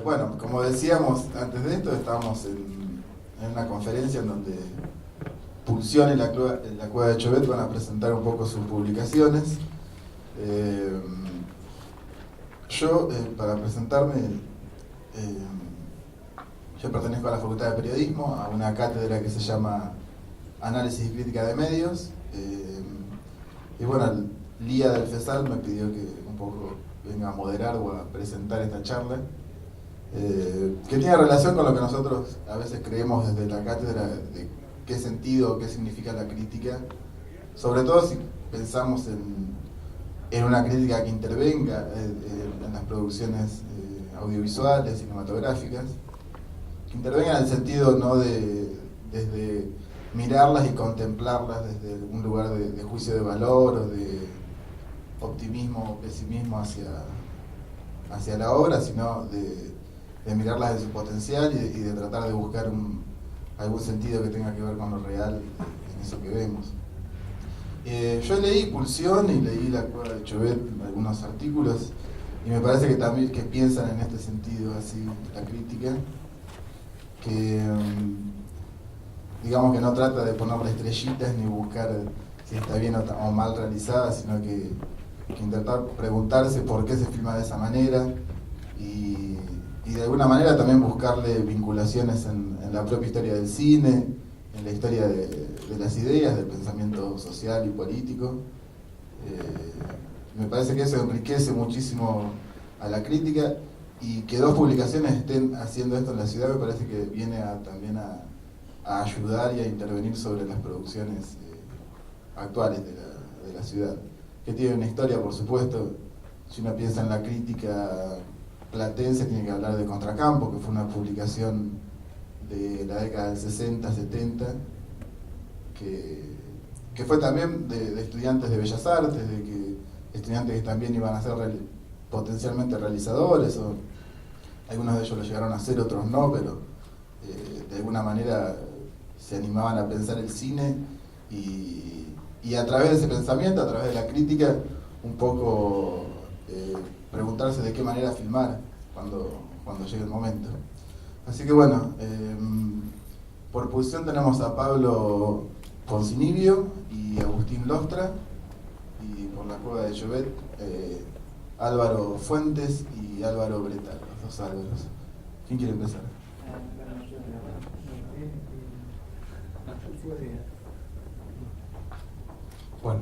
Bueno, como decíamos antes de esto, estábamos en una conferencia en donde Pulsión y la Cueva de Chauvet van a presentar un poco sus publicaciones. Yo, para presentarme, yo pertenezco a la Facultad de Periodismo, a una cátedra que se llama Análisis y Crítica de Medios. Y bueno, Lía del FESAL me pidió que un poco venga a moderar o a presentar esta charla, que tiene relación con lo que nosotros a veces creemos desde la cátedra de qué sentido, qué significa la crítica, sobre todo si pensamos en una crítica que intervenga en las producciones audiovisuales, cinematográficas, que intervenga en el sentido no desde mirarlas y contemplarlas desde un lugar de juicio de valor o de optimismo o pesimismo hacia la obra, sino de mirarlas en su potencial y de tratar de buscar algún sentido que tenga que ver con lo real en eso que vemos. Yo leí Pulsión y leí La Cueva de Chauvet, algunos artículos, y me parece que también que piensan en este sentido así la crítica, que digamos que no trata de ponerle estrellitas ni buscar si está bien o mal realizada, sino que intentar preguntarse por qué se filma de esa manera y de alguna manera también buscarle vinculaciones en la propia historia del cine, en la historia de las ideas, del pensamiento social y político. Me parece que eso enriquece muchísimo a la crítica, y que dos publicaciones estén haciendo esto en la ciudad me parece que viene también a ayudar y a intervenir sobre las producciones actuales de la ciudad, que tiene una historia, por supuesto. Si uno piensa en la crítica platense, tiene que hablar de Contracampo, que fue una publicación de la década del 60, 70, que fue también de estudiantes de Bellas Artes, estudiantes que también iban a ser potencialmente realizadores, o algunos de ellos lo llegaron a hacer, otros no, pero de alguna manera se animaban a pensar el cine y a través de ese pensamiento, a través de la crítica, un poco preguntarse de qué manera filmar cuando llegue el momento. Así que bueno, por Pulsión tenemos a Pablo Poncinibio y Agustín Lostra, y por La Cueva de Chauvet, Álvaro Fuentes y Álvaro Bretal, los dos Álvaros. ¿Quién quiere empezar? Bueno,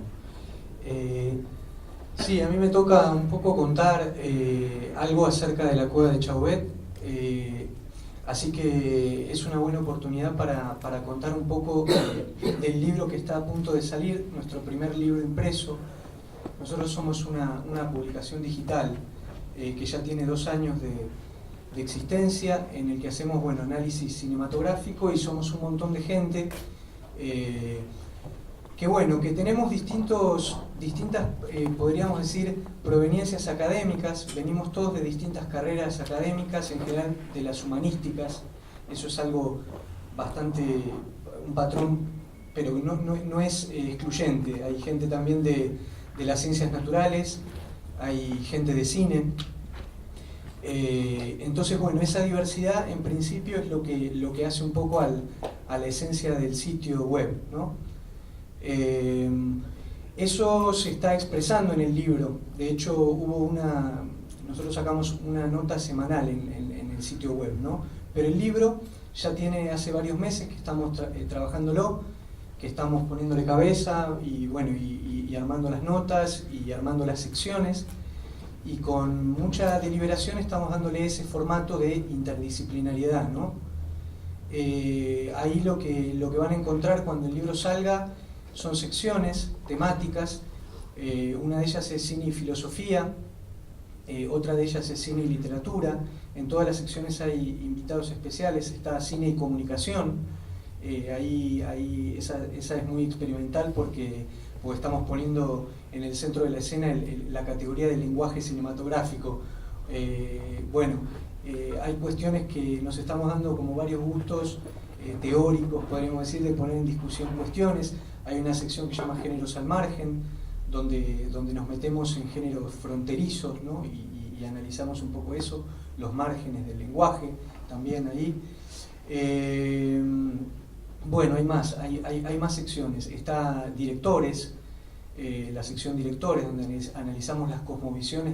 sí, a mí me toca un poco contar algo acerca de La Cueva de Chauvet, así que es una buena oportunidad para contar un poco del libro que está a punto de salir, nuestro primer libro impreso. Nosotros somos una publicación digital que ya tiene 2 años de existencia, en el que hacemos análisis cinematográfico, y somos un montón de gente que tenemos distintas, podríamos decir, proveniencias académicas. Venimos todos de distintas carreras académicas, en general de las humanísticas. Eso es algo un patrón, pero no es excluyente. Hay gente también de las ciencias naturales, hay gente de cine. Entonces, esa diversidad en principio es lo que hace un poco a la esencia del sitio web, ¿no? Eso se está expresando en el libro. De hecho, nosotros sacamos una nota semanal en el sitio web, ¿no? Pero el libro ya tiene hace varios meses que estamos trabajándolo, que estamos poniéndole cabeza y armando las notas y armando las secciones, y con mucha deliberación estamos dándole ese formato de interdisciplinariedad, ¿no? Ahí lo que van a encontrar cuando el libro salga son secciones temáticas. Una de ellas es cine y filosofía, otra de ellas es cine y literatura. En todas las secciones hay invitados especiales. Está cine y comunicación. Esa es muy experimental porque estamos poniendo en el centro de la escena la categoría del lenguaje cinematográfico. Hay cuestiones que nos estamos dando como varios gustos teóricos, podríamos decir, de poner en discusión cuestiones. Hay una sección que se llama Géneros al Margen, donde nos metemos en géneros fronterizos, ¿no? y analizamos un poco eso. los márgenes del lenguaje, también ahí. Bueno, hay más secciones. Está directores, la sección directores, donde analizamos las cosmovisiones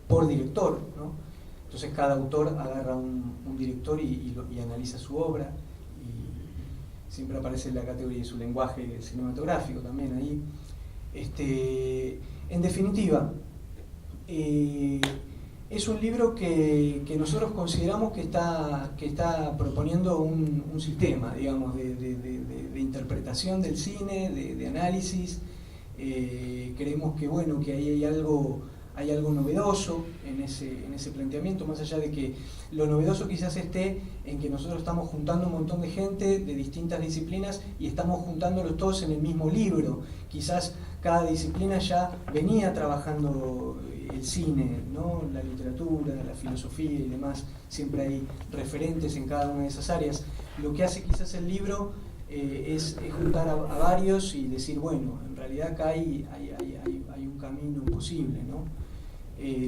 por director, ¿no? Entonces cada autor agarra un director y analiza su obra, y siempre aparece la categoría de su lenguaje cinematográfico también ahí. En definitiva, es un libro que nosotros consideramos que está proponiendo un sistema, digamos, de interpretación del cine, de análisis. Creemos que, bueno, que ahí hay algo novedoso en ese planteamiento, más allá de que lo novedoso quizás esté en que nosotros estamos juntando un montón de gente de distintas disciplinas y estamos juntándolos todos en el mismo libro. Quizás cada disciplina ya venía trabajando el cine, ¿no? La literatura, la filosofía y demás, siempre hay referentes en cada una de esas áreas. Lo que hace quizás el libro es juntar a varios y decir, bueno, en realidad acá hay un camino posible, ¿no?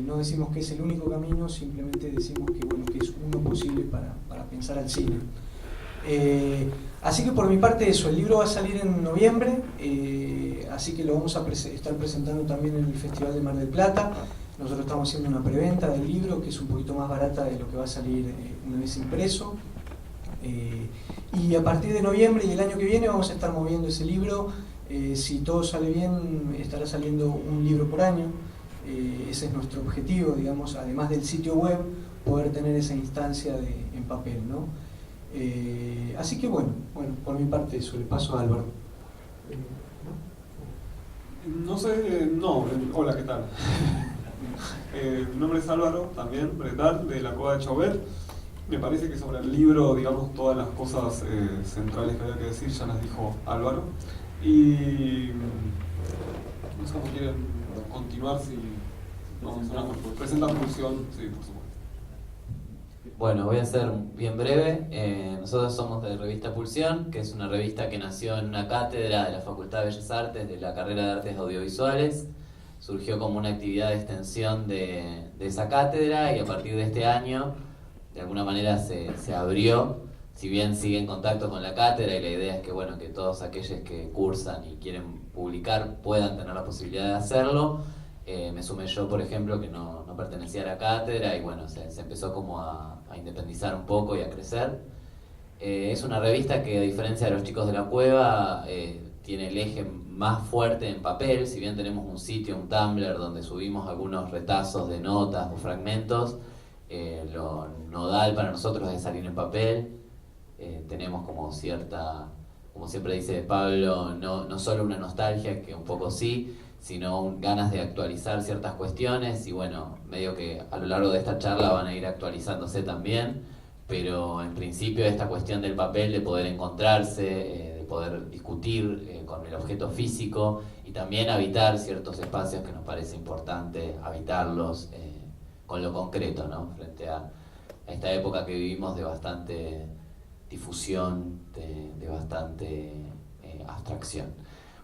No decimos que es el único camino, simplemente decimos que, bueno, que es uno posible para pensar al cine. Así que por mi parte eso, el libro va a salir en noviembre, así que lo vamos a estar presentando también en el Festival de Mar del Plata. Nosotros estamos haciendo una preventa del libro que es un poquito más barata de lo que va a salir una vez impreso. Y a partir de noviembre y el año que viene vamos a estar moviendo ese libro. Si todo sale bien, estará saliendo un libro por año. Ese es nuestro objetivo, digamos, además del sitio web, poder tener esa instancia en papel, ¿no? Así que bueno, por mi parte eso, le paso a Álvaro. Hola, ¿qué tal? Mi nombre es Álvaro, también, Bretal, de la Cueva de Chauvet. Me parece que sobre el libro, digamos, todas las cosas centrales que había que decir ya las dijo Álvaro. Y no sé cómo quieren continuar, si vamos a una presentación, sí, por supuesto. Bueno, voy a ser bien breve. Nosotros somos de Revista Pulsión, que es una revista que nació en una cátedra de la Facultad de Bellas Artes, de la carrera de Artes Audiovisuales. Surgió como una actividad de extensión de esa cátedra, y a partir de este año, de alguna manera se abrió. Si bien sigue en contacto con la cátedra, y la idea es que, bueno, que todos aquellos que cursan y quieren publicar puedan tener la posibilidad de hacerlo. Me sumé yo, por ejemplo, que no pertenecía a la cátedra, y bueno, se empezó como a independizar un poco y a crecer. Es una revista que, a diferencia de Los Chicos de la Cueva, tiene el eje más fuerte en papel. Si bien tenemos un sitio, un Tumblr, donde subimos algunos retazos de notas o fragmentos, lo nodal para nosotros es salir en papel. Tenemos como cierta, como siempre dice Pablo, no solo una nostalgia, que un poco sí, sino ganas de actualizar ciertas cuestiones, y bueno, medio que a lo largo de esta charla van a ir actualizándose también, pero en principio esta cuestión del papel, de poder encontrarse, de poder discutir con el objeto físico, y también habitar ciertos espacios que nos parece importante habitarlos con lo concreto, ¿no? Frente a esta época que vivimos de bastante difusión, de bastante abstracción.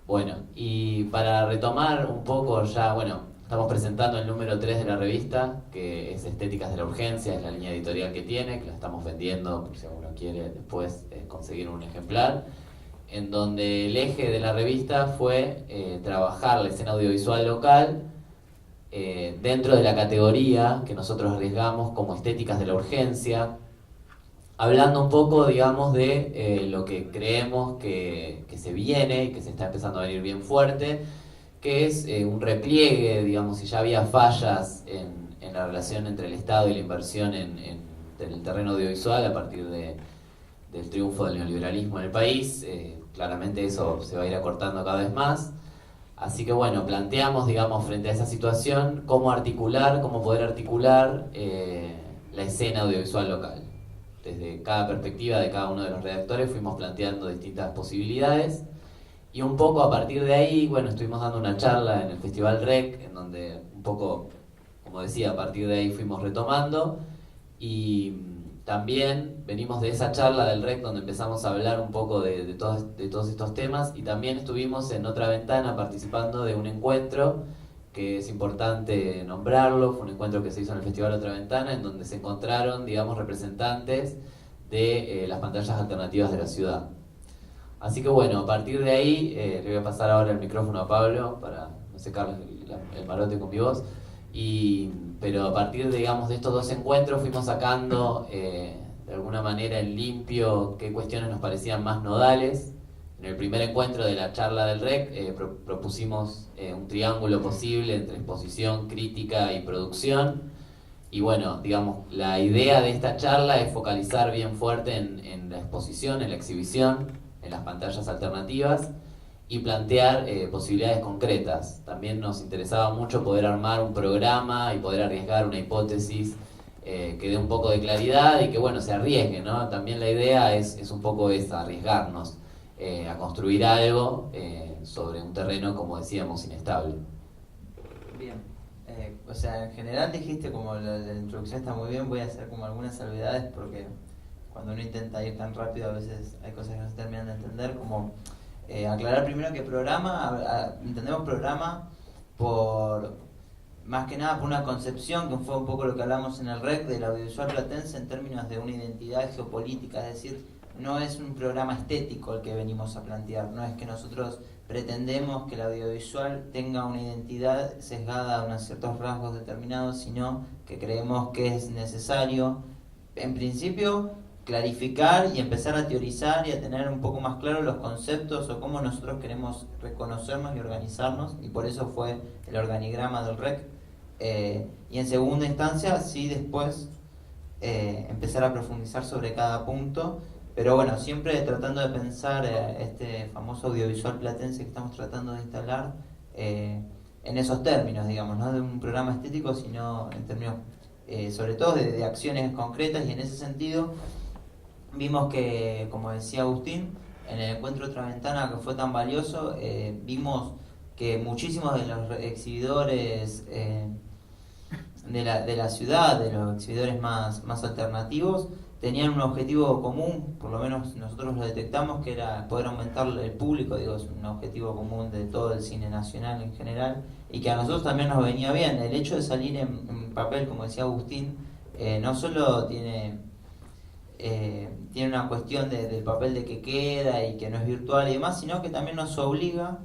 Bueno, y para retomar un poco ya, bueno, estamos presentando el número 3 de la revista, que es Estéticas de la Urgencia, es la línea editorial que tiene, que la estamos vendiendo, por si alguno quiere después conseguir un ejemplar, en donde el eje de la revista fue trabajar la escena audiovisual local dentro de la categoría que nosotros arriesgamos como Estéticas de la Urgencia, hablando un poco, digamos, de lo que creemos que se viene y que se está empezando a venir bien fuerte, que es un repliegue, digamos, si ya había fallas en la relación entre el Estado y la inversión en el terreno audiovisual a partir del triunfo del neoliberalismo en el país. Claramente eso se va a ir acortando cada vez más. Así que bueno, planteamos, digamos, frente a esa situación, cómo poder articular la escena audiovisual local. Desde cada perspectiva de cada uno de los redactores fuimos planteando distintas posibilidades, y un poco a partir de ahí, bueno, estuvimos dando una charla en el Festival REC, en donde un poco, como decía, a partir de ahí fuimos retomando, y también venimos de esa charla del REC donde empezamos a hablar un poco de todos estos temas, y también estuvimos en otra ventana participando de un encuentro que es importante nombrarlo. Fue un encuentro que se hizo en el Festival Otra Ventana, en donde se encontraron, digamos, representantes de las pantallas alternativas de la ciudad. Así que bueno, a partir de ahí, le voy a pasar ahora el micrófono a Pablo para no secarle el marote con mi voz. Pero a partir, digamos, de estos dos encuentros fuimos sacando de alguna manera en limpio qué cuestiones nos parecían más nodales. En el primer encuentro de la charla del REC propusimos un triángulo posible entre exposición, crítica y producción. Y bueno, digamos, la idea de esta charla es focalizar bien fuerte en la exposición, en la exhibición, en las pantallas alternativas y plantear posibilidades concretas. También nos interesaba mucho poder armar un programa y poder arriesgar una hipótesis que dé un poco de claridad y que bueno, se arriesgue, ¿no? También la idea es un poco esa, arriesgarnos a construir algo sobre un terreno, como decíamos, inestable. Bien, o sea, en general dijiste como la introducción está muy bien, voy a hacer como algunas salvedades porque cuando uno intenta ir tan rápido a veces hay cosas que no se terminan de entender, como aclarar primero que programa, entendemos programa por más que nada por una concepción que fue un poco lo que hablamos en el REC del audiovisual platense en términos de una identidad geopolítica, es decir, no es un programa estético el que venimos a plantear, no es que nosotros pretendemos que el audiovisual tenga una identidad sesgada a unos ciertos rasgos determinados, sino que creemos que es necesario, en principio, clarificar y empezar a teorizar y a tener un poco más claros los conceptos o cómo nosotros queremos reconocernos y organizarnos, y por eso fue el organigrama del REC. Y en segunda instancia, sí, después empezar a profundizar sobre cada punto, pero bueno, siempre tratando de pensar este famoso audiovisual platense que estamos tratando de instalar en esos términos, digamos, no de un programa estético, sino en términos sobre todo de acciones concretas, y en ese sentido vimos que, como decía Agustín, en el encuentro Otra Ventana, que fue tan valioso, vimos que muchísimos de los exhibidores de la ciudad, de los exhibidores más alternativos, tenían un objetivo común, por lo menos nosotros lo detectamos, que era poder aumentar el público, digo, es un objetivo común de todo el cine nacional en general, y que a nosotros también nos venía bien. El hecho de salir en papel, como decía Agustín, no solo tiene una cuestión del papel de que queda y que no es virtual y demás, sino que también nos obliga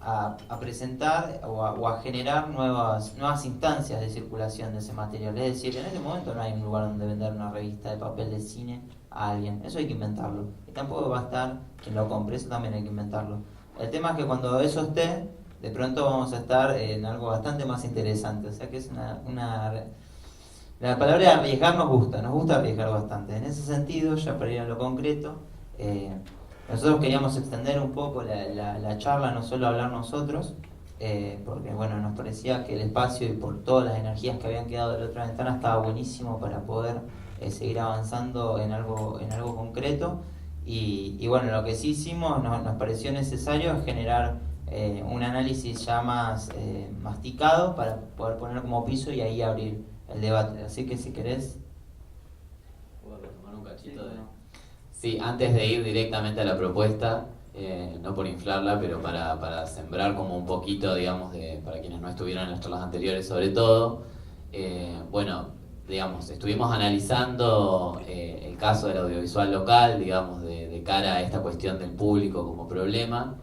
a presentar o a generar nuevas instancias de circulación de ese material. Es decir, en este momento no hay un lugar donde vender una revista de papel de cine a alguien, eso hay que inventarlo, y tampoco va a estar quien lo compre, eso también hay que inventarlo. El tema es que cuando eso esté, de pronto vamos a estar en algo bastante más interesante, o sea que es la palabra arriesgar nos gusta arriesgar bastante. En ese sentido, ya para ir a lo concreto, nosotros queríamos extender un poco la charla, no solo hablar nosotros, porque bueno, nos parecía que el espacio y por todas las energías que habían quedado de la Otra Ventana estaba buenísimo para poder seguir avanzando en algo concreto. Y bueno, lo que sí hicimos, nos pareció necesario es generar un análisis ya más masticado para poder poner como piso y ahí abrir el debate. Así que si querés... ¿Puedo retomar un cachito de...? Sí, antes de ir directamente a la propuesta, no por inflarla, pero para sembrar como un poquito, digamos, para quienes no estuvieron en las charlas anteriores sobre todo, bueno, digamos, estuvimos analizando el caso del audiovisual local, digamos, de cara a esta cuestión del público como problema,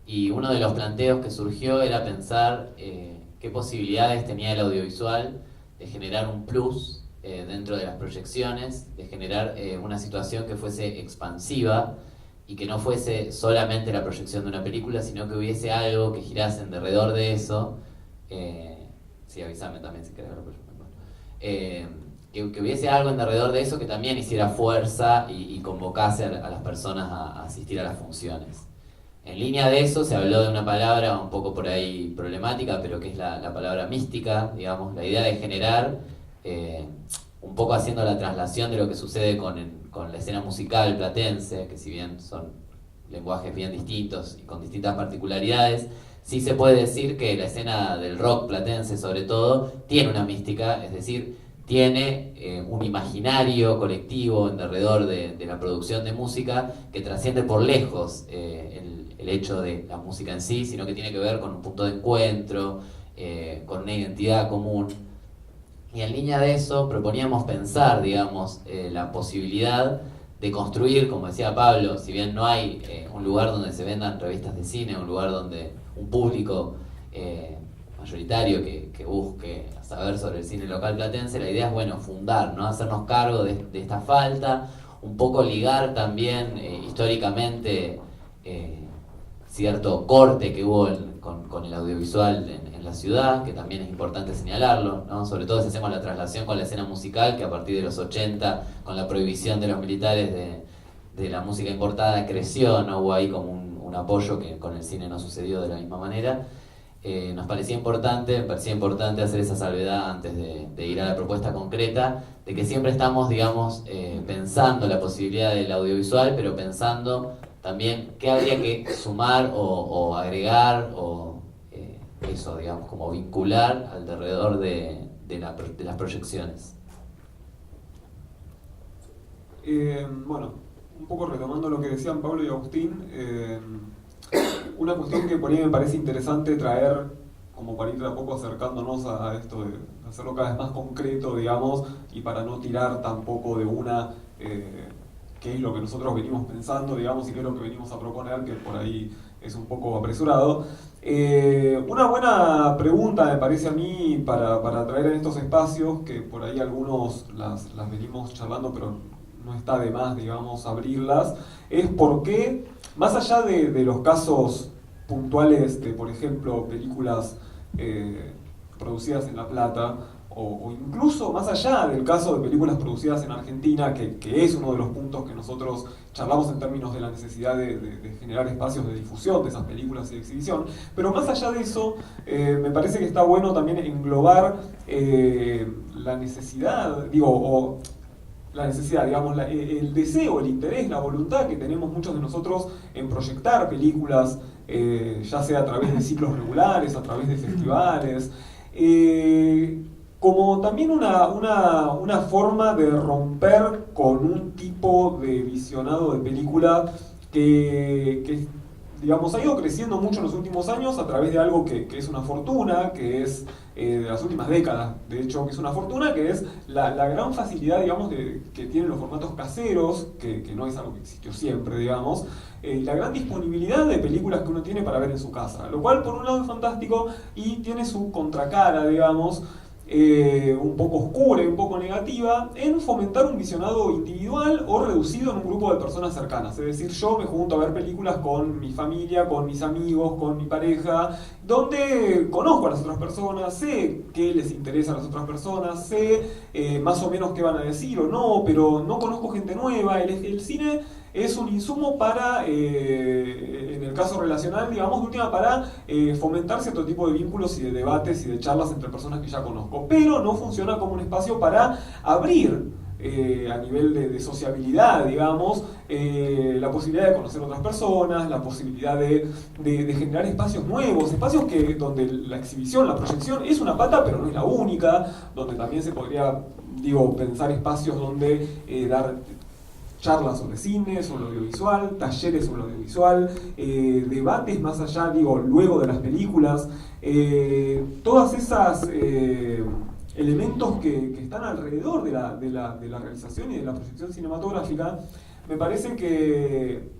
y uno de los planteos que surgió era pensar qué posibilidades tenía el audiovisual de generar un plus dentro de las proyecciones, de generar una situación que fuese expansiva y que no fuese solamente la proyección de una película, sino que hubiese algo que girase en derredor de eso. Sí, avísame también si querés ver la proyección. Que hubiese algo en derredor de eso que también hiciera fuerza y convocase a las personas a asistir a las funciones. En línea de eso se habló de una palabra un poco por ahí problemática, pero que es la palabra mística, digamos, la idea de generar, un poco haciendo la traslación de lo que sucede con la escena musical platense, que si bien son lenguajes bien distintos y con distintas particularidades, sí se puede decir que la escena del rock platense sobre todo tiene una mística, es decir, tiene un imaginario colectivo en derredor de la producción de música que trasciende por lejos el hecho de la música en sí, sino que tiene que ver con un punto de encuentro, con una identidad común. Y en línea de eso proponíamos pensar, digamos, la posibilidad de construir, como decía Pablo, si bien no hay un lugar donde se vendan revistas de cine, un lugar donde un público mayoritario que busque saber sobre el cine local platense, la idea es, bueno, fundar, ¿no? Hacernos cargo de esta falta, un poco ligar también históricamente cierto corte que hubo con el audiovisual en la ciudad, que también es importante señalarlo, ¿no? Sobre todo si hacemos la traslación con la escena musical, que a partir de los 80, con la prohibición de los militares de la música importada, creció, ¿no? Hubo ahí como un apoyo que con el cine no sucedió de la misma manera. Nos parecía importante hacer esa salvedad antes de ir a la propuesta concreta, de que siempre estamos, digamos, pensando la posibilidad del audiovisual, pero pensando también qué habría que sumar o agregar o eso, digamos, como vincular alrededor de las proyecciones. Bueno, un poco retomando lo que decían Pablo y Agustín, una cuestión que por ahí me parece interesante traer, como para ir de a poco acercándonos a esto de hacerlo cada vez más concreto, digamos, y para no tirar tampoco de una qué es lo que nosotros venimos pensando, digamos, y qué es lo que venimos a proponer, que por ahí es un poco apresurado. Una buena pregunta me parece a mí para traer en estos espacios, que por ahí algunos las venimos charlando, pero no está de más, digamos, abrirlas, es por qué, más allá de los casos puntuales de, por ejemplo, películas producidas en La Plata, o incluso más allá del caso de películas producidas en Argentina, que es uno de los puntos que nosotros charlamos en términos de la necesidad de generar espacios de difusión de esas películas y de exhibición, pero más allá de eso, me parece que está bueno también englobar la necesidad, digamos, el deseo, el interés, la voluntad que tenemos muchos de nosotros en proyectar películas, ya sea a través de ciclos regulares, a través de festivales, como también una forma de romper con un tipo de visionado de película que digamos, ha ido creciendo mucho en los últimos años a través de algo que es una fortuna, que es de las últimas décadas, de hecho, que es una fortuna, que es la gran facilidad, digamos, que tienen los formatos caseros, que no es algo que existió siempre, digamos, la gran disponibilidad de películas que uno tiene para ver en su casa, lo cual por un lado es fantástico y tiene su contracara, digamos, un poco oscura y un poco negativa, en fomentar un visionado individual o reducido en un grupo de personas cercanas. Es decir, yo me junto a ver películas con mi familia, con mis amigos, con mi pareja, donde conozco a las otras personas, sé qué les interesa a las otras personas, sé más o menos qué van a decir o no, pero no conozco gente nueva. El cine es un insumo para, en el caso relacional, digamos, de última, para fomentar cierto tipo de vínculos y de debates y de charlas entre personas que ya conozco, pero no funciona como un espacio para abrir a nivel de sociabilidad, digamos, la posibilidad de conocer otras personas, la posibilidad de generar espacios nuevos, espacios donde la exhibición, la proyección es una pata, pero no es la única, donde también se podría, pensar espacios donde dar charlas sobre cine, sobre audiovisual, talleres sobre audiovisual, debates más allá, luego de las películas, todas esas elementos que están alrededor de la realización y de la proyección cinematográfica, me parece que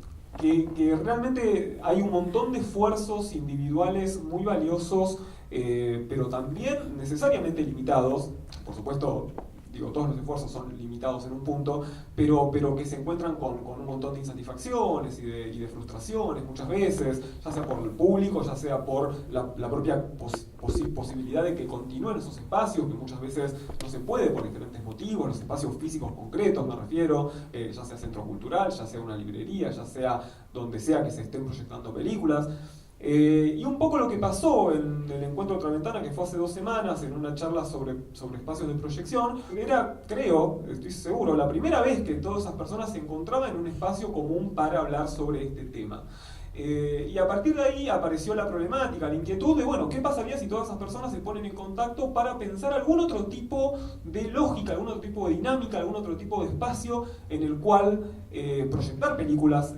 realmente hay un montón de esfuerzos individuales muy valiosos, pero también necesariamente limitados, por supuesto. Todos los esfuerzos son limitados en un punto, pero que se encuentran con un montón de insatisfacciones y de frustraciones muchas veces, ya sea por el público, ya sea por la propia posibilidad de que continúen esos espacios, que muchas veces no se puede por diferentes motivos, los espacios físicos concretos me refiero, ya sea centro cultural, ya sea una librería, ya sea donde sea que se estén proyectando películas. Y un poco lo que pasó en el encuentro Otra Ventana, que fue hace 2 semanas, en una charla sobre espacios de proyección, era, estoy seguro, la primera vez que todas esas personas se encontraban en un espacio común para hablar sobre este tema. Y a partir de ahí apareció la problemática, la inquietud de, ¿qué pasaría si todas esas personas se ponen en contacto para pensar algún otro tipo de lógica, algún otro tipo de dinámica, algún otro tipo de espacio en el cual proyectar películas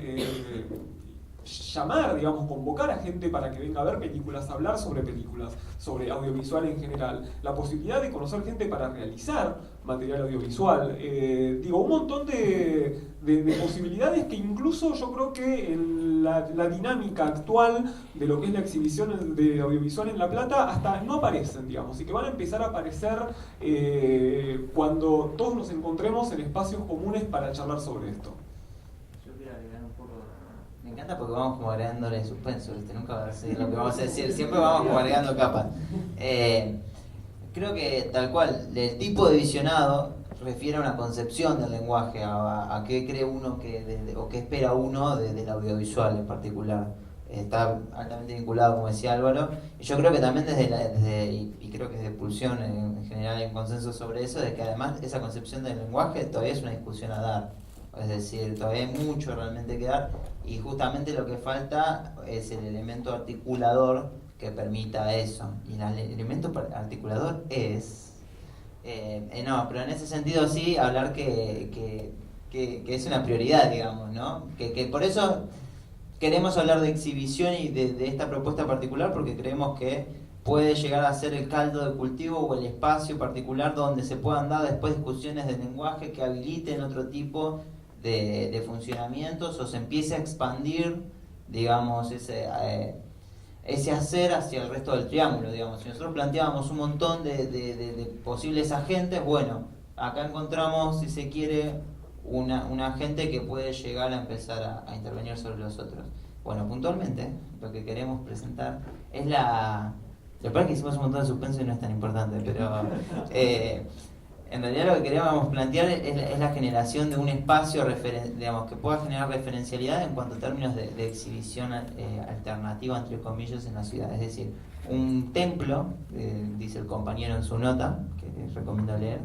llamar, digamos, convocar a gente para que venga a ver películas, hablar sobre películas, sobre audiovisual en general, la posibilidad de conocer gente para realizar material audiovisual, un montón de posibilidades que incluso yo creo que en la dinámica actual de lo que es la exhibición de audiovisual en La Plata hasta no aparecen, digamos, y que van a empezar a aparecer cuando todos nos encontremos en espacios comunes para charlar sobre esto. Me encanta porque vamos como agregándole suspenso, ¿viste? Nunca va a ser lo que vamos a decir, siempre vamos como agregando capas. Creo que tal cual, el tipo de visionado refiere a una concepción del lenguaje, a qué cree uno o qué espera uno del audiovisual en particular. Está altamente vinculado, como decía Álvaro, y yo creo que también y creo que desde Pulsión en general hay un consenso sobre eso, de que además esa concepción del lenguaje todavía es una discusión a dar. Es decir, todavía hay mucho realmente que dar, y justamente lo que falta es el elemento articulador que permita eso. Y el elemento articulador es... no, pero en ese sentido sí, hablar que es una prioridad, digamos, ¿no? Que por eso queremos hablar de exhibición y de esta propuesta particular, porque creemos que puede llegar a ser el caldo de cultivo o el espacio particular donde se puedan dar después discusiones de lenguaje que habiliten otro tipo de funcionamientos, o se empiece a expandir, digamos, ese hacer hacia el resto del triángulo, digamos. Si nosotros planteábamos un montón de posibles agentes, bueno, acá encontramos, si se quiere, un agente que puede llegar a empezar a intervenir sobre los otros. Bueno, puntualmente, lo que queremos presentar es lo peor es que hicimos un montón de suspenso y no es tan importante, pero en realidad lo que queríamos plantear es la generación de un espacio digamos, que pueda generar referencialidad en cuanto a términos de exhibición alternativa, entre comillas, en la ciudad. Es decir, un templo, dice el compañero en su nota, que les recomiendo leer,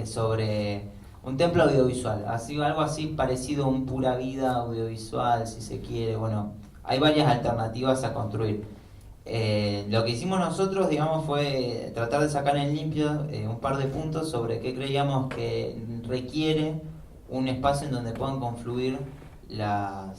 sobre un templo audiovisual, algo así parecido a un pura vida audiovisual, si se quiere. Bueno, hay varias alternativas a construir. Lo que hicimos nosotros, digamos, fue tratar de sacar en limpio un par de puntos sobre qué creíamos que requiere un espacio en donde puedan confluir la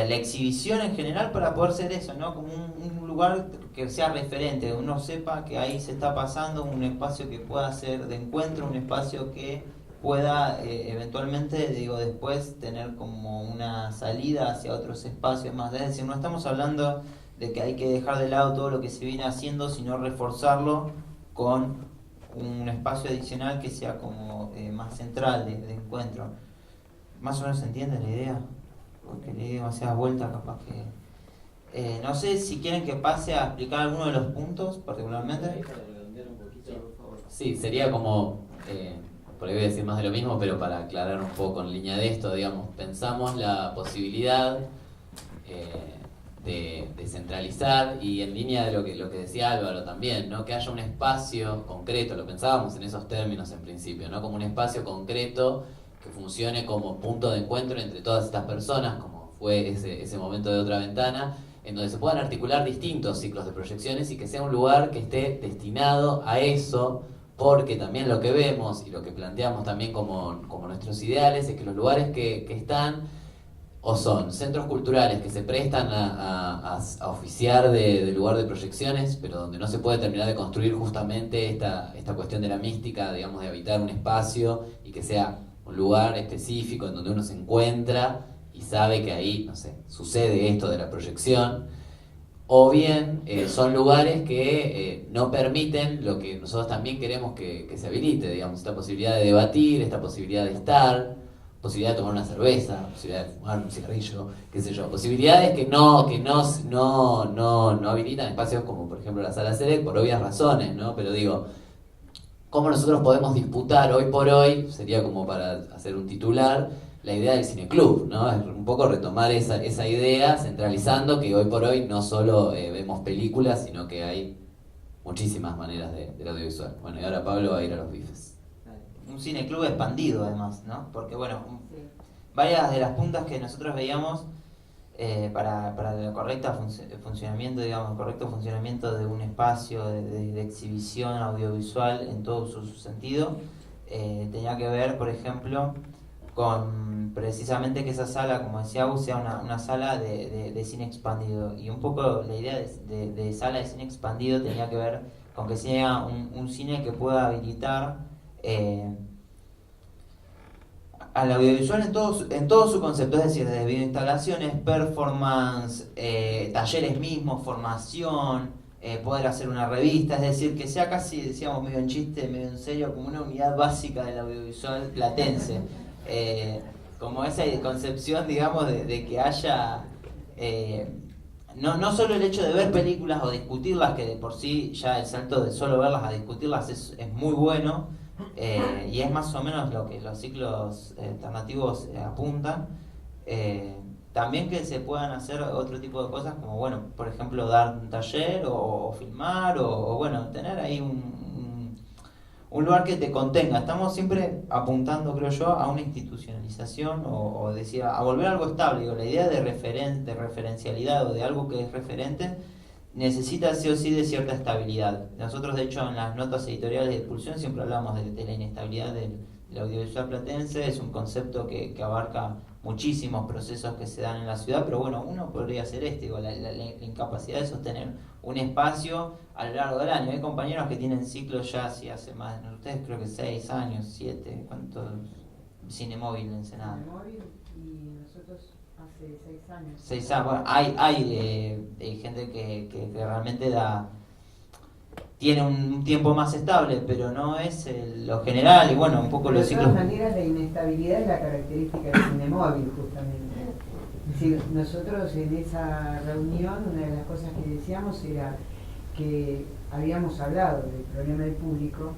exhibición en general, para poder ser eso, ¿no? Como un lugar que sea referente, uno sepa que ahí se está pasando, un espacio que pueda ser de encuentro, un espacio que pueda eventualmente, después tener como una salida hacia otros espacios más. Es decir, no estamos hablando de que hay que dejar de lado todo lo que se viene haciendo, sino reforzarlo con un espacio adicional que sea como más central de encuentro. ¿Más o menos se entiende la idea? Porque le di demasiadas vueltas, capaz que... no sé si quieren que pase a explicar alguno de los puntos particularmente. Sí, sería como... por ahí voy a decir más de lo mismo, pero para aclarar un poco en línea de esto, digamos, pensamos la posibilidad de centralizar, y en línea de lo que decía Álvaro también, ¿no? Que haya un espacio concreto, lo pensábamos en esos términos en principio, ¿no? Como un espacio concreto que funcione como punto de encuentro entre todas estas personas, como fue ese momento de Otra Ventana, en donde se puedan articular distintos ciclos de proyecciones y que sea un lugar que esté destinado a eso, porque también lo que vemos y lo que planteamos también como nuestros ideales es que los lugares que están o son centros culturales que se prestan a oficiar de lugar de proyecciones, pero donde no se puede terminar de construir justamente esta cuestión de la mística, digamos, de habitar un espacio y que sea un lugar específico en donde uno se encuentra y sabe que ahí, no sé, sucede esto de la proyección. O bien son lugares que no permiten lo que nosotros también queremos que se habilite, digamos, esta posibilidad de debatir, esta posibilidad de estar, posibilidad de tomar una cerveza, posibilidad de fumar un cigarrillo, qué sé yo, posibilidades que no habilitan espacios como por ejemplo la Sala Select por obvias razones, ¿no? Pero digo, ¿cómo nosotros podemos disputar hoy por hoy? Sería como para hacer un titular, la idea del cineclub, ¿no? Es un poco retomar esa idea, centralizando que hoy por hoy no solo vemos películas, sino que hay muchísimas maneras del audiovisual. Bueno, y ahora Pablo va a ir a los bifes. Un cineclub expandido además, ¿no? Porque bueno, varias de las puntas que nosotros veíamos para el correcto funcionamiento, digamos, el correcto funcionamiento de un espacio de exhibición audiovisual en todo su sentido, tenía que ver, por ejemplo, con precisamente que esa sala, como decía Agus, sea una sala de cine expandido. Y un poco la idea de sala de cine expandido tenía que ver con que sea un cine que pueda habilitar al audiovisual en todo su concepto, es decir, desde videoinstalaciones, performance, talleres mismos, formación, poder hacer una revista, es decir, que sea casi, decíamos medio en chiste, medio en serio, como una unidad básica del audiovisual platense. Como esa concepción, digamos, de que haya no solo el hecho de ver películas o discutirlas, que de por sí ya el salto de solo verlas a discutirlas es muy bueno, y es más o menos lo que los ciclos alternativos apuntan. También que se puedan hacer otro tipo de cosas, como bueno, por ejemplo, dar un taller o filmar o bueno, tener ahí un lugar que te contenga. Estamos siempre apuntando, creo yo, a una institucionalización o decir, a volver a algo estable. Digo, la idea de referencialidad o de algo que es referente necesita sí o sí de cierta estabilidad. Nosotros, de hecho, en las notas editoriales de Pulsión siempre hablamos de la inestabilidad del audiovisual platense. Es un concepto que abarca muchísimos procesos que se dan en la ciudad, pero bueno, uno podría ser digo, la incapacidad de sostener un espacio a lo largo del año. Hay compañeros que tienen ciclos ya hace más, ustedes creo que 6 años, 7, ¿cuántos? Cinemóvil en Ensenada. Cinemóvil y nosotros hace 6 años. 6 años, bueno, hay gente que realmente tiene un tiempo más estable, pero no es lo general, y bueno, un poco pero los ciclos. De todas maneras, la inestabilidad es la característica del Cinemóvil, justamente. Es decir, nosotros en esa reunión, una de las cosas que decíamos era que habíamos hablado del problema del público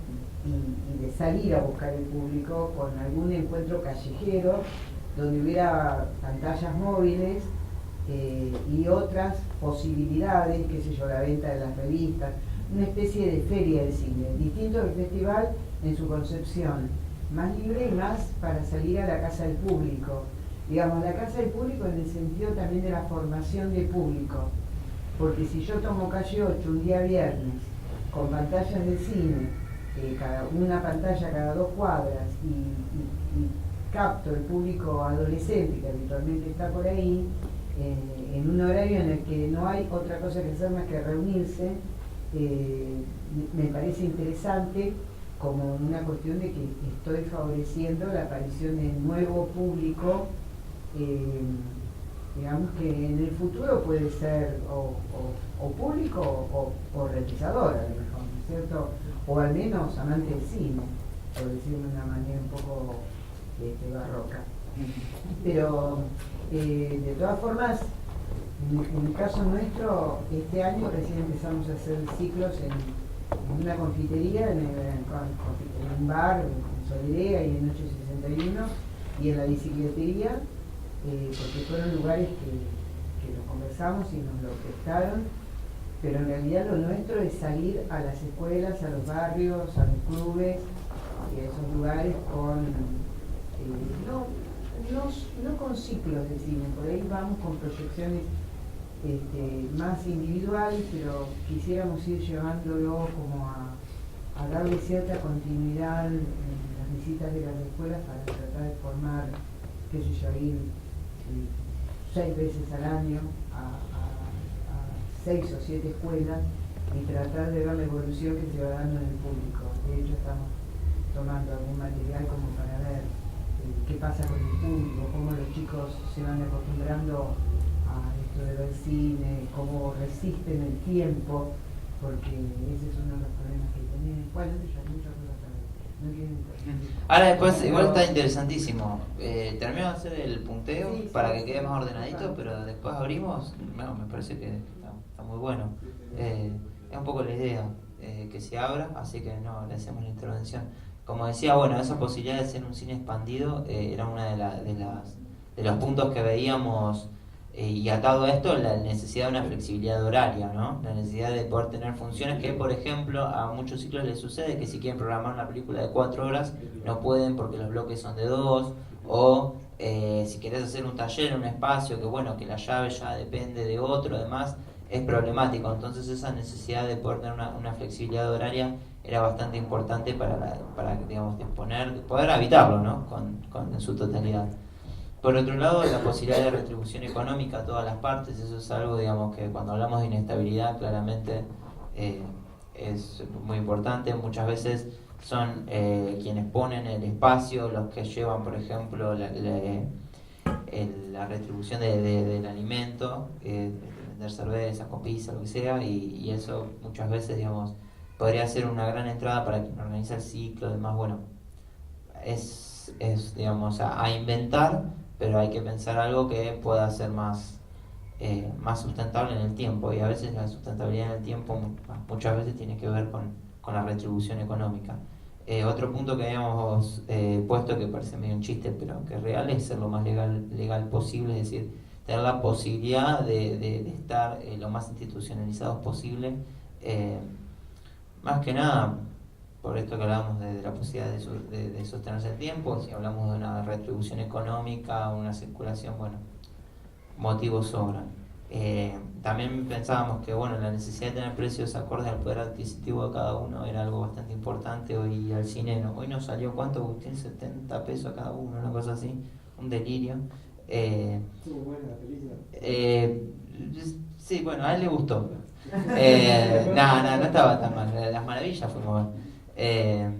y de salir a buscar el público con algún encuentro callejero donde hubiera pantallas móviles y otras posibilidades, qué sé yo, la venta de las revistas, una especie de feria del cine, distinto del festival en su concepción, más libre y más para salir a la casa del público. Digamos, la casa del público en el sentido también de la formación de público, porque si yo tomo calle 8 un día viernes con pantallas de cine, una pantalla cada 2 cuadras y capto el público adolescente que habitualmente está por ahí, en un horario en el que no hay otra cosa que hacer más que reunirse, me parece interesante como una cuestión de que estoy favoreciendo la aparición de nuevo público, digamos que en el futuro puede ser o público o realizador, a lo mejor, ¿no es cierto? O al menos amante del cine, por decirlo de una manera un poco barroca. Pero de todas formas, en el caso nuestro, este año recién empezamos a hacer ciclos en una confitería, en un bar, en Soledad y en 861, y en la bicicletería, porque fueron lugares que los conversamos y nos lo prestaron, pero en realidad lo nuestro es salir a las escuelas, a los barrios, a los clubes y a esos lugares con, no con ciclos de cine, por ahí vamos con proyecciones más individuales, pero quisiéramos ir llevándolo como a darle cierta continuidad en las visitas de las escuelas para tratar de formar, qué sé yo, ir 6 veces al año a 6 o 7 escuelas y tratar de ver la evolución que se va dando en el público. De hecho, estamos tomando algún material como para ver qué pasa con el público, cómo los chicos se van acostumbrando a esto de ver cine, cómo resisten el tiempo, porque ese es uno de los problemas que tenemos. Bueno, ya muchas cosas también. No quieren. Ahora después, igual está interesantísimo. Termino de hacer el punteo para que quede más ordenadito, pero después abrimos. No, me parece que está muy bueno. Es un poco la idea, que se abra, así que no le hacemos la intervención. Como decía, bueno, esa posibilidad de ser un cine expandido era una de los puntos que veíamos, y atado a esto, la necesidad de una flexibilidad horaria, ¿no? La necesidad de poder tener funciones que, por ejemplo, a muchos ciclos les sucede que si quieren programar una película de 4 horas, no pueden porque los bloques son de 2, o si querés hacer un taller en un espacio que, bueno, que la llave ya depende de otro, además, es problemático. Entonces esa necesidad de poder tener una flexibilidad horaria era bastante importante para digamos, poder habitarlo, ¿no? En su totalidad. Por otro lado, la posibilidad de retribución económica a todas las partes, eso es algo, digamos, que cuando hablamos de inestabilidad claramente es muy importante. Muchas veces son quienes ponen el espacio, los que llevan, por ejemplo, la retribución del alimento, vender cerveza, copisa, lo que sea, y eso muchas veces, digamos, podría ser una gran entrada para quien organiza el ciclo, además, bueno, es digamos, a inventar, pero hay que pensar algo que pueda ser más sustentable en el tiempo, y a veces la sustentabilidad en el tiempo muchas veces tiene que ver con la retribución económica. Otro punto que habíamos puesto, que parece medio un chiste, pero que es real, es ser lo más legal posible, es decir, tener la posibilidad de estar lo más institucionalizados posible, más que nada por esto que hablábamos de la posibilidad de sostenerse el tiempo. Si hablamos de una retribución económica, una circulación, bueno, motivos sobran. También pensábamos que, bueno, la necesidad de tener precios acordes al poder adquisitivo de cada uno era algo bastante importante. Hoy al cine, hoy nos salió, ¿cuánto, Agustín? 70 pesos a cada uno, una cosa así, un delirio. Estuvo buena la película. Sí, bueno, a él le gustó. No estaba tan mal. Las Maravillas fuimos a ver.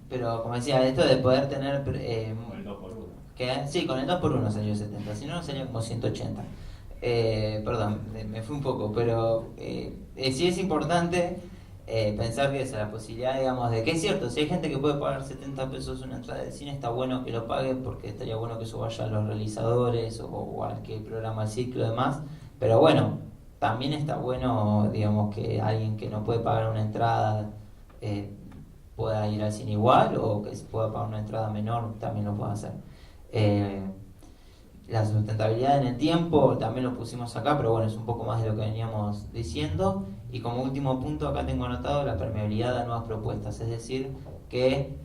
Pero como decía, esto de poder tener... Con el 2x1. Sí, con el 2x1 salió 70, si no salió como 180. Perdón, me fui un poco, pero sí es importante pensar que esa es la posibilidad, digamos, de que es cierto, si hay gente que puede pagar 70 pesos una entrada de cine, está bueno que lo pague, porque estaría bueno que eso vaya a los realizadores o al que programa el ciclo y demás, pero bueno, también está bueno, digamos, que alguien que no puede pagar una entrada pueda ir al cine igual, o que se pueda pagar una entrada menor, también lo pueda hacer. La sustentabilidad en el tiempo también lo pusimos acá, pero bueno, es un poco más de lo que veníamos diciendo. Y como último punto, acá tengo anotado la permeabilidad a nuevas propuestas, es decir, que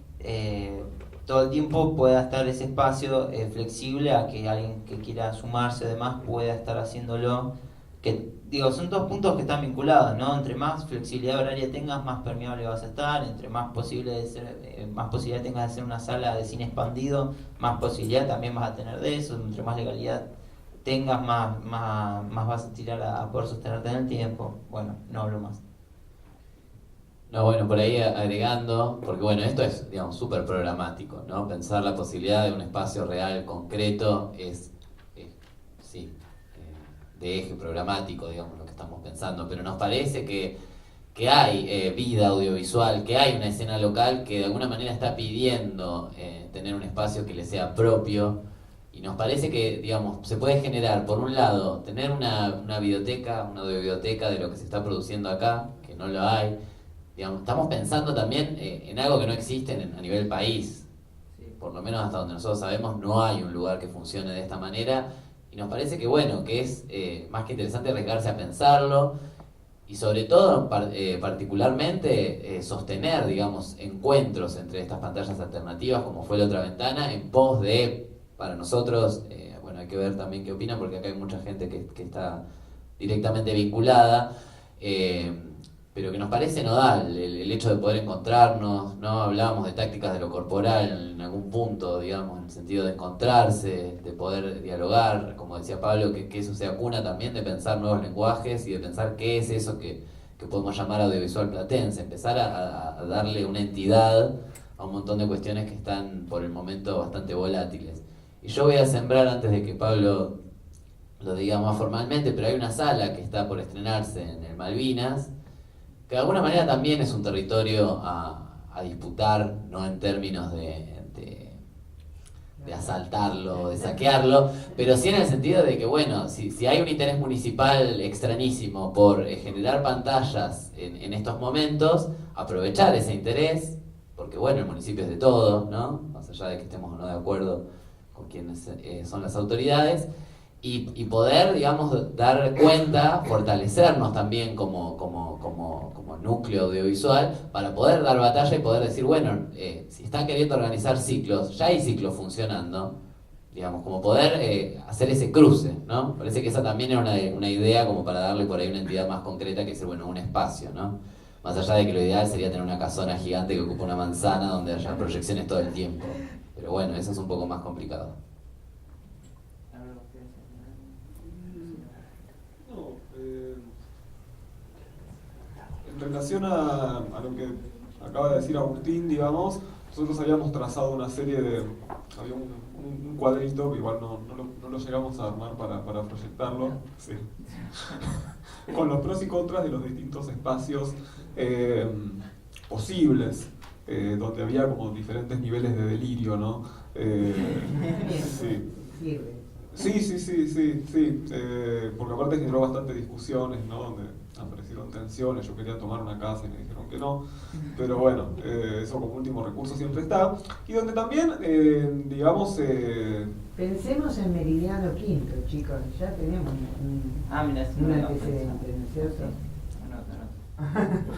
todo el tiempo pueda estar ese espacio flexible a que alguien que quiera sumarse además pueda estar haciéndolo. Que digo, son dos puntos que están vinculados, ¿no? Entre más flexibilidad horaria tengas, más permeable vas a estar. Entre más más posibilidad tengas de hacer una sala de cine expandido, más posibilidad también vas a tener de eso. Entre más legalidad tengas, más vas a tirar a poder sostenerte en el tiempo. Bueno, no hablo más. No, bueno, por ahí agregando, porque bueno, esto es, digamos, súper programático, ¿no? Pensar la posibilidad de un espacio real, concreto, es de eje programático, digamos, lo que estamos pensando, pero nos parece que hay vida audiovisual, que hay una escena local que de alguna manera está pidiendo tener un espacio que le sea propio, y nos parece que, digamos, se puede generar, por un lado, tener una videoteca, una audiobiblioteca de lo que se está produciendo acá, que no lo hay. Digamos, estamos pensando también en algo que no existe a nivel país. Por lo menos hasta donde nosotros sabemos, no hay un lugar que funcione de esta manera. Y nos parece que, bueno, que es más que interesante arriesgarse a pensarlo y sobre todo, particularmente, sostener, digamos, encuentros entre estas pantallas alternativas, como fue La Otra Ventana, en pos de, para nosotros, bueno, hay que ver también qué opinan, porque acá hay mucha gente que está directamente vinculada, pero que nos parece nodal el hecho de poder encontrarnos, ¿no? Hablábamos de tácticas de lo corporal en algún punto, digamos, en el sentido de encontrarse, de poder dialogar, como decía Pablo, que eso sea cuna también de pensar nuevos lenguajes y de pensar qué es eso que podemos llamar audiovisual platense, empezar a darle una entidad a un montón de cuestiones que están por el momento bastante volátiles. Y yo voy a sembrar, antes de que Pablo lo diga más formalmente, pero hay una sala que está por estrenarse en el Malvinas, que de alguna manera también es un territorio a disputar, no en términos de asaltarlo, de saquearlo, pero sí en el sentido de que, bueno, si hay un interés municipal extrañísimo por generar pantallas en estos momentos, aprovechar ese interés, porque bueno, el municipio es de todos, ¿no? Más allá de que estemos o no de acuerdo con quienes son las autoridades, y poder, digamos, dar cuenta, fortalecernos también como núcleo audiovisual para poder dar batalla y poder decir, bueno, si están queriendo organizar ciclos, ya hay ciclos funcionando, digamos, como poder hacer ese cruce, ¿no? Parece que esa también era una idea como para darle por ahí una entidad más concreta que es, bueno, un espacio, ¿no? Más allá de que lo ideal sería tener una casona gigante que ocupa una manzana donde haya proyecciones todo el tiempo. Pero bueno, eso es un poco más complicado. No, en relación a lo que acaba de decir Agustín, digamos, nosotros habíamos trazado una serie de... Había un cuadrito que igual no lo llegamos a armar para proyectarlo, sí. Con los pros y contras de los distintos espacios posibles, donde había como diferentes niveles de delirio, ¿no? Sí. Sí, porque aparte generó bastante discusiones, ¿no? Donde aparecieron tensiones, yo quería tomar una casa y me dijeron que no, pero bueno, eso como último recurso siempre está, y donde también, digamos... Pensemos en Meridiano Quinto, chicos, ya tenemos un antecedente, ¿no es cierto?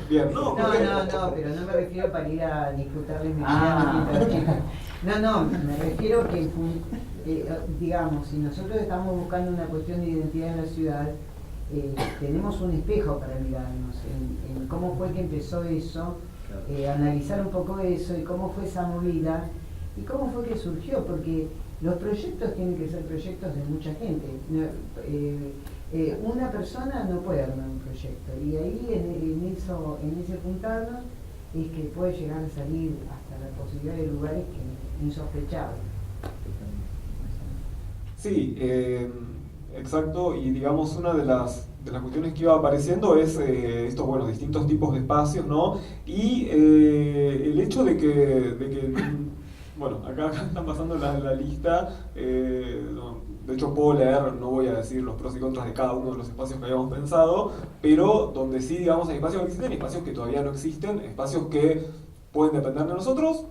Bien, no, pero no me refiero para ir a disfrutar de Meridiano Quinto. No, me refiero que, digamos, si nosotros estamos buscando una cuestión de identidad en la ciudad, tenemos un espejo para mirarnos en cómo fue que empezó eso, analizar un poco eso y cómo fue esa movida y cómo fue que surgió, porque los proyectos tienen que ser proyectos de mucha gente. Una persona no puede armar un proyecto y ahí en ese juntarnos es que puede llegar a salir hasta la posibilidad de lugares que insospechados. Sí, exacto, y digamos una de las cuestiones que iba apareciendo es estos, bueno, distintos tipos de espacios, ¿no? Y el hecho de que bueno, acá están pasando la lista, de hecho puedo leer, no voy a decir los pros y contras de cada uno de los espacios que habíamos pensado, pero donde sí, digamos, hay espacios que existen y espacios que todavía no existen, espacios que pueden depender de nosotros.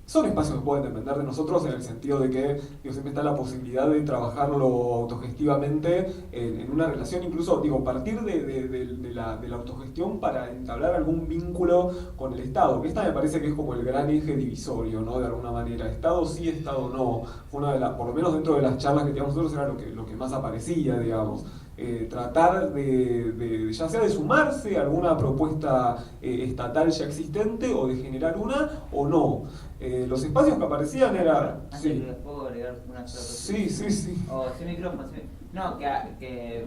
Son espacios que pueden depender de nosotros en el sentido de que siempre está la posibilidad de trabajarlo autogestivamente en una relación, incluso partir de la autogestión para entablar algún vínculo con el Estado, que esta me parece que es como el gran eje divisorio, ¿no? De alguna manera, Estado sí, Estado no. Fue una de las, por lo menos dentro de las charlas que teníamos nosotros, era lo que más aparecía, digamos. Tratar ya sea de sumarse a alguna propuesta estatal ya existente o de generar una o no. Los espacios que aparecían eran... Sí. ¿Puedo agregar una sola cosa? Sí. O sin micrófono. No, que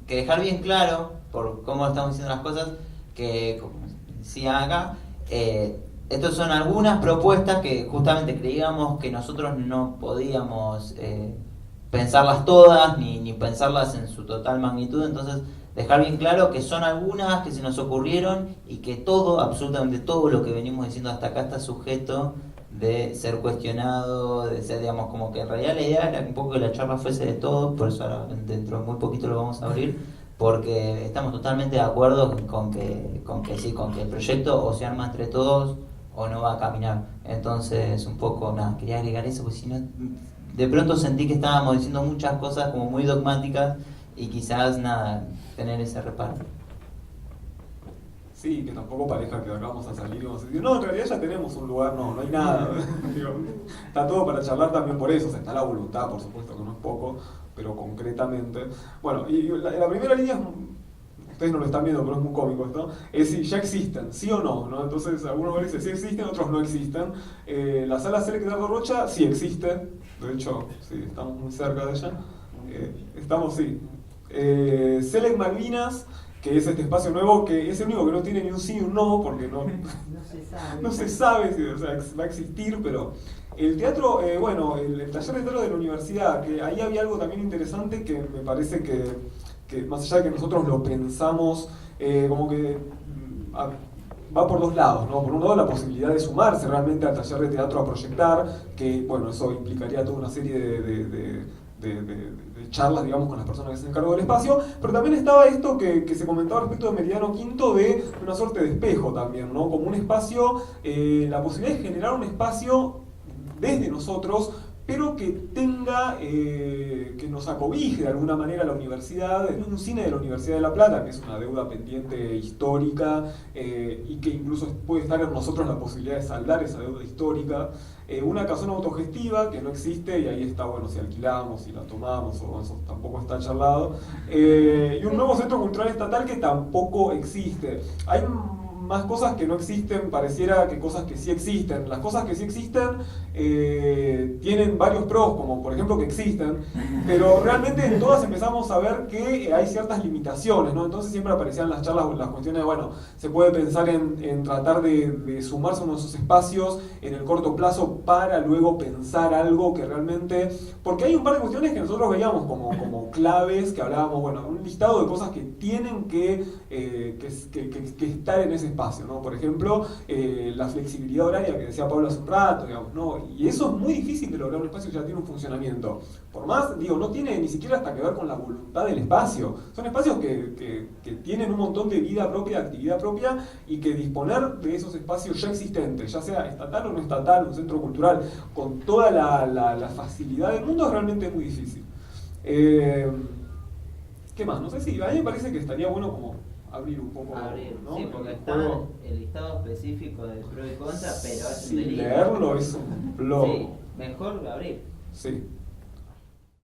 dejar bien claro, por cómo estamos diciendo las cosas, que, como decía acá, estas son algunas propuestas que justamente creíamos que nosotros no podíamos pensarlas todas, ni pensarlas en su total magnitud, entonces dejar bien claro que son algunas que se nos ocurrieron y que todo, absolutamente todo lo que venimos diciendo hasta acá está sujeto de ser cuestionado, de ser, digamos, como que en realidad la idea era un poco que la charla fuese de todo, por eso ahora dentro de muy poquito lo vamos a abrir, porque estamos totalmente de acuerdo con que el proyecto o se arma entre todos o no va a caminar. Entonces, un poco, quería agregar eso, porque si no, de pronto sentí que estábamos diciendo muchas cosas como muy dogmáticas y quizás, tener ese reparo. Sí, que tampoco parezca que acá vamos a salir y vamos a decir, no, en realidad ya tenemos un lugar, no hay nada. Está todo para charlar también por eso, está la voluntad, por supuesto que no es poco, pero concretamente. Bueno, y la primera línea, ustedes no lo están viendo, pero es muy cómico esto, es si ya existen, sí o no, ¿no? Entonces algunos dicen sí existen, otros no existen. La sala Select de Ardo Rocha sí existe, de hecho, sí, estamos muy cerca de ella. Estamos, sí. Select Malvinas, que es este espacio nuevo, que es el único que no tiene ni un sí ni un no, porque no se sabe si va a existir, pero el teatro, el taller de teatro de la universidad, que ahí había algo también interesante que me parece que más allá de que nosotros lo pensamos, como que va por dos lados, ¿no? Por un lado la posibilidad de sumarse realmente al taller de teatro a proyectar, que bueno, eso implicaría toda una serie de charlas, digamos, con las personas que se encargan del espacio, pero también estaba esto que se comentaba respecto de Meridiano Quinto, de una suerte de espejo también, ¿no? Como un espacio, la posibilidad de generar un espacio desde nosotros, pero que tenga, que nos acobije de alguna manera la universidad, en un cine de la Universidad de La Plata, que es una deuda pendiente histórica, y que incluso puede estar en nosotros la posibilidad de saldar esa deuda histórica. Una casona autogestiva que no existe, y ahí está, bueno, si alquilamos, si la tomamos, o eso tampoco está charlado, y un nuevo centro cultural estatal que tampoco existe. Hay más cosas que no existen, pareciera que cosas que sí existen. Las cosas que sí existen tienen varios pros, como por ejemplo que existen, pero realmente en todas empezamos a ver que hay ciertas limitaciones, ¿no? Entonces siempre aparecían en las charlas las cuestiones de, bueno, se puede pensar en tratar de sumarse a uno de esos espacios en el corto plazo para luego pensar algo que realmente... Porque hay un par de cuestiones que nosotros veíamos como claves, que hablábamos, bueno, un listado de cosas que tienen que estar en ese espacio, ¿no? Por ejemplo, la flexibilidad horaria que decía Pablo hace un rato, digamos, ¿no? Y eso es muy difícil de lograr un espacio que ya tiene un funcionamiento. Por más, digo, no tiene ni siquiera hasta que ver con la voluntad del espacio. Son espacios que tienen un montón de vida propia, actividad propia, y que disponer de esos espacios ya existentes, ya sea estatal o no estatal, un centro cultural, con toda la facilidad del mundo, realmente es muy difícil. ¿Qué más? No sé si a mí me parece que estaría bueno como abrir un poco, ¿no? Sí, porque el está juego. el listado específico de pro y contra, pero es un Sí, delirio. leerlo es un plomo. Sí, mejor abrir. Sí.